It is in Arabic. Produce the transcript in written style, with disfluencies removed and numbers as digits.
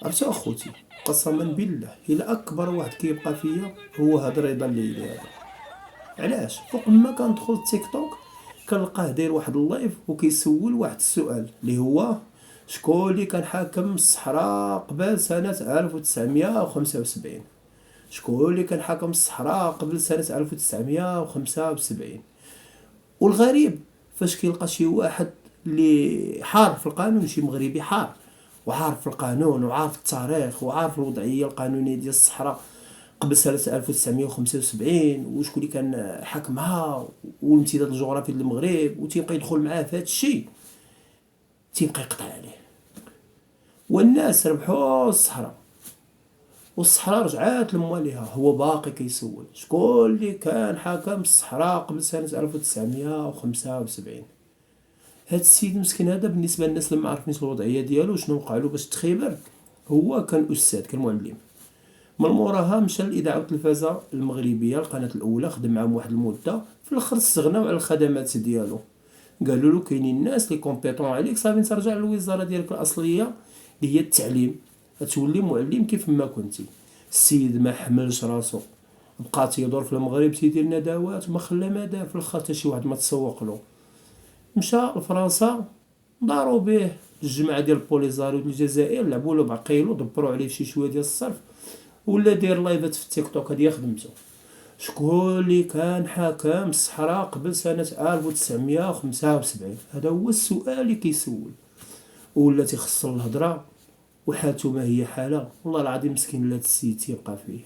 عرفتي اخوتي، قسما بالله الا اكبر واحد كيبقى فيا هو هاد رضا الليلي هذا. علاش؟ فوق ما كندخل التيك توك كنلقاه داير واحد اللايف وكيسول واحد السؤال اللي هو: شكون اللي كان حاكم الصحراء قبل سنة 1975؟ شكون اللي كان حاكم الصحراء قبل سنة 1975؟ والغريب فاش كيلقى شي واحد اللي حار في القانون، شي مغربي حار وعارف القانون وعارف التاريخ وعارف الوضعية القانونية ديال الصحراء قبل سنة 1975 وشكون اللي كان حاكمها والامتداد الجغرافي للمغرب، وتيبقى يدخل معاه في هذا الشيء، تيبقى يقطع عليه. والناس ربحوا الصحراء والصحراء رجعات لمواليها، هو باقي كيسول شكون اللي كان حاكم الصحراء قبل سنة 1975. هاد السيد مسكين هذا بالنسبة للناس اللي ما عارفينش الوضعية ديالو شنو وقع له باش تخيبر، هو كان أستاذ، كان معلم. من موراها مشى للإذاعة والتلفازة المغربية القناة الأولى، خدم معاهم واحد المدة، في الآخر استغناو على الخدمات ديالو. قالوا له كاينين ناس لي كومبيتون عليك، صافي ترجع للوزارة ديالك الأصلية اللي هي التعليم، غتولي معلم كيف ما كنتي. السيد ما حملش راسو، بقى تيدور في المغرب تيدير ندوات وما خلى ما دار، في الاخر حتى شي واحد ما تسوق له. مشى لفرنسا، داروا به الجماعة ديال البوليزاريو ديال الجزائر، لعبوا له بعقيلو، دبروا عليه شي شويه ديال الصرف، ولا داير لايفات في التيك توك. هادي هي خدمته. شكون اللي كان حاكم الصحراء قبل سنة 1975؟ هذا هو السؤال اللي كيسول. ولا تيخصو الهضرة وحالته ما هي حالة. والله العظيم مسكين، لا السيد تيبقى فيه.